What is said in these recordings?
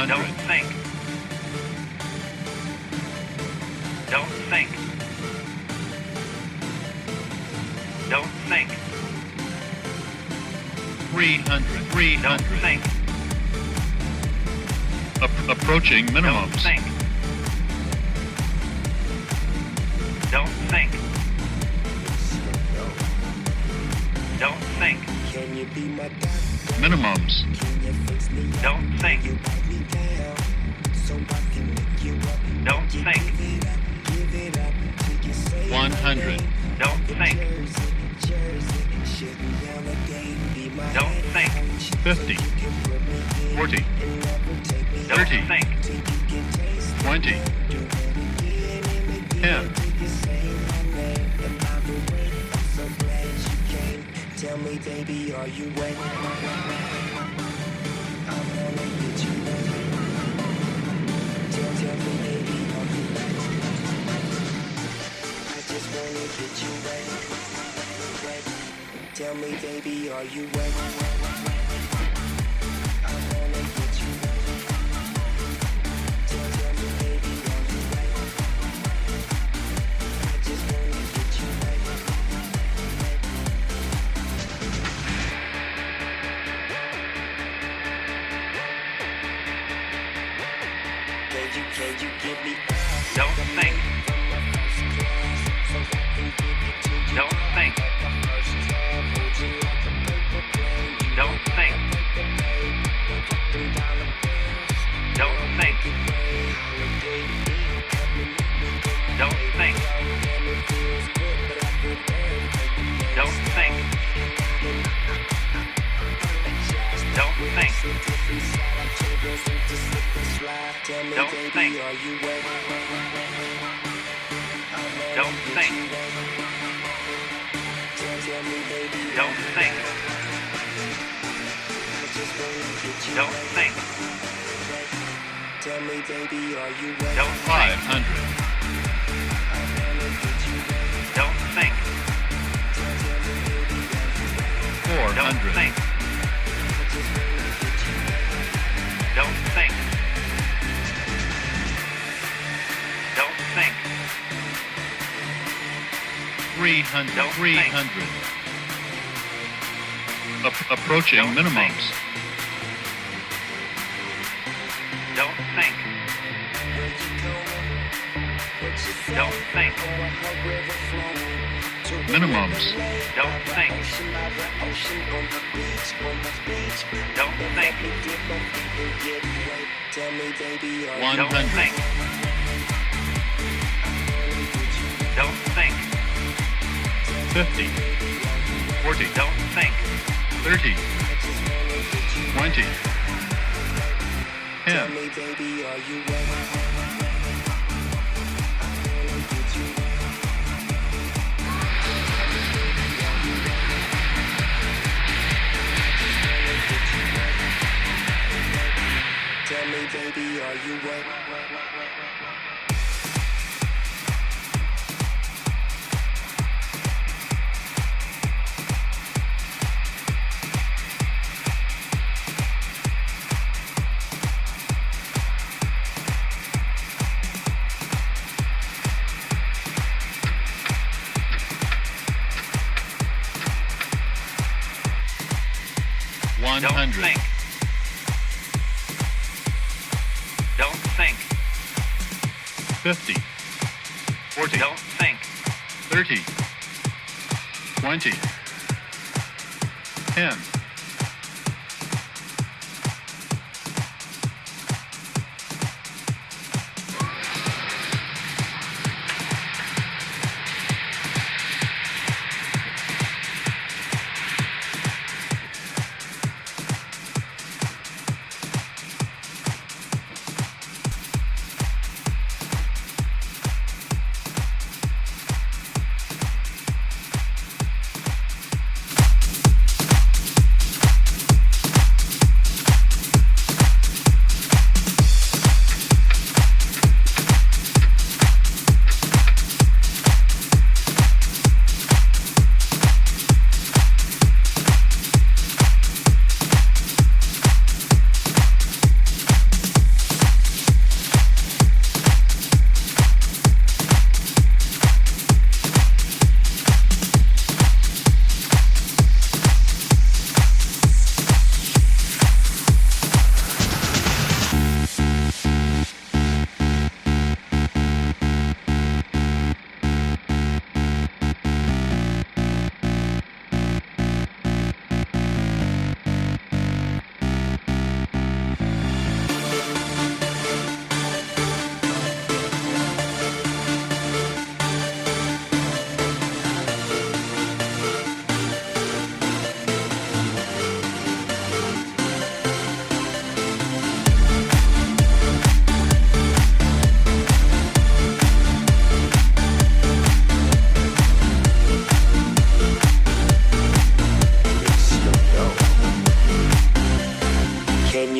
100. Don't think. Don't think. Don't think. 300. Don't 300. think. Approaching Don't minimums. think. Don't think. Don't think. Can you be my doctor? Minimums. Can you fix me up? Don't think. You bite me down, so I can pick you up. Don't think. Give it up, till you say 100. Don't think. Jersey, shitting down the game, be my Don't head think. coach. 50. You can put me in 40. and never take me Don't 30. think. till you can taste 20. it. Do it again and again 10. till you say my name. And by the way, I'm so glad you came. Tell me, baby, are you wet? I wanna get you wet. Tell me, baby, are you wet? I just wanna get you wet. Wet. Tell me, baby, are you wet? I wanna get you wet. Tell me, baby, are you wet? I just wanna get you wet. Can you give me Don't think. Don't think. Don't think. Don't think. Don't think. Don't think. Don't think. Don't think. Don't think. Don't think. Don't think. Tell me, baby, are you ready? Don't think. 500. Don't think. Don't 400. think. Don't think. Don't think. 300. Don't 300. Approaching Don't minimums. Don't think. Don't think. Minimums. Don't think. Don't think. Tell me, baby, are you 100. Don't think. Don't think. 50. 40. Don't think. 30. 20. Tell 10. me, baby, are you ready? Tell me, baby, are you wet? 100. think. Don't think. 50. 40. Don't think. 30. 20. 10.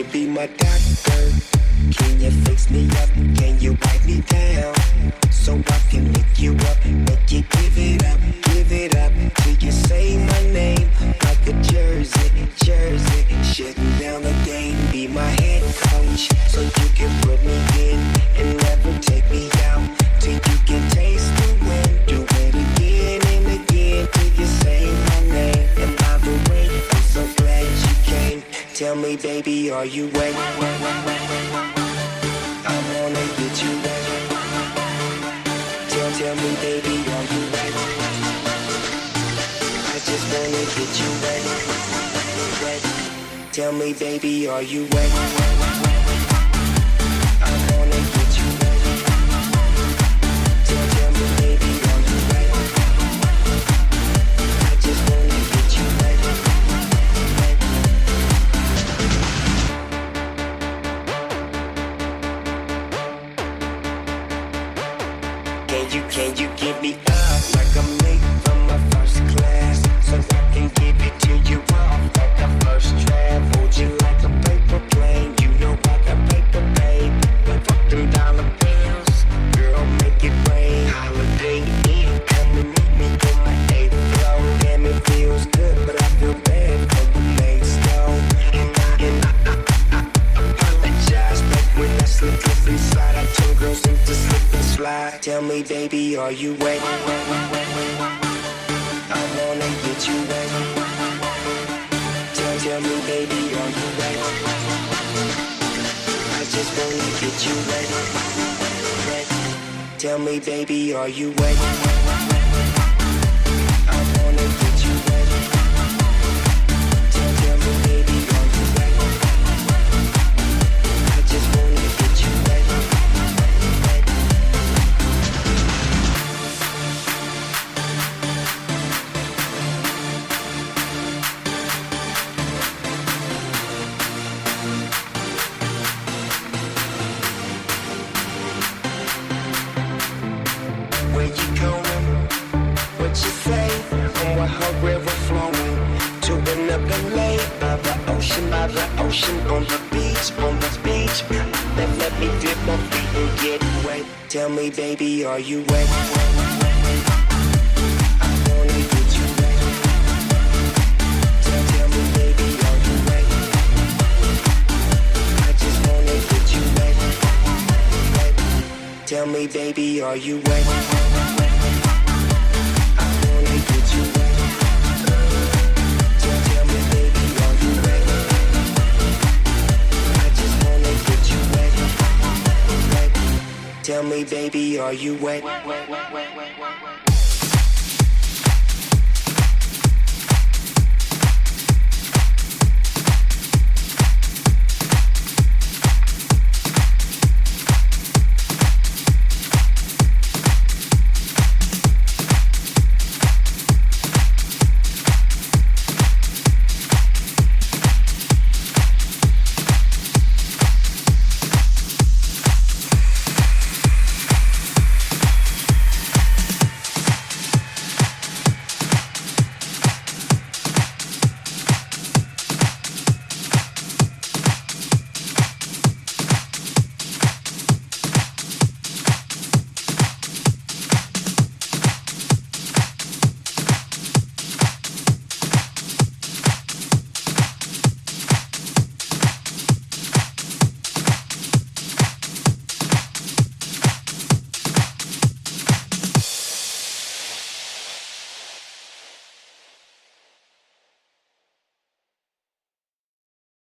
you be my doctor? Can you fix me up? Can you wipe me down? So I can lick you up, make you give it up, give it up. Till you say my name like a jersey, jersey. Shutting down the game, be my head coach. So you can put me in and never take me out. Till you can taste the wind, do it again and again. Till you say my name. And by the way, I'm so glad you came. Tell me, baby, are you wet? I wanna get you wet. Tell me, baby, are you wet? I just wanna get you wet, wet. Tell me, baby, are you wet? I wanna get you wet. Tell me, baby, are you wet? I just wanna get you wet, wet. Can you give me up like I'm late from my first class? So I can give it to you off like a first draft. Hold you like a paper plane. You know I got paper, babe. But fuck them dollar bills. Girl, make it rain. Holiday Inn, come and meet me in my 8th floor. Damn, it feels good, but I feel bad for the next though. And I apologize, but when I slip inside, I turn girls into slip and slide. Tell me, baby, are you wet? I wanna get you wet. Tell me, baby, are you wet? I just wanna get you wet, wet. Tell me, baby, are you wet? I wanna get you wet. Tell me, baby, are you wet? I just wanna get you wet, wet. Where you going? What you say? On what her river flowing to another lake by the ocean, on the beach, on the beach. Then let me dip my feet and get wet. Tell me, baby, are you wet? I wanna get you wet. Tell me, baby, are you wet? I just wanna get you wet, wet. Tell me, baby, are you wet? I wanna get you wet. Tell me, baby, are you wet? I just wanna get you wet, wet. Tell me, baby, are you wet?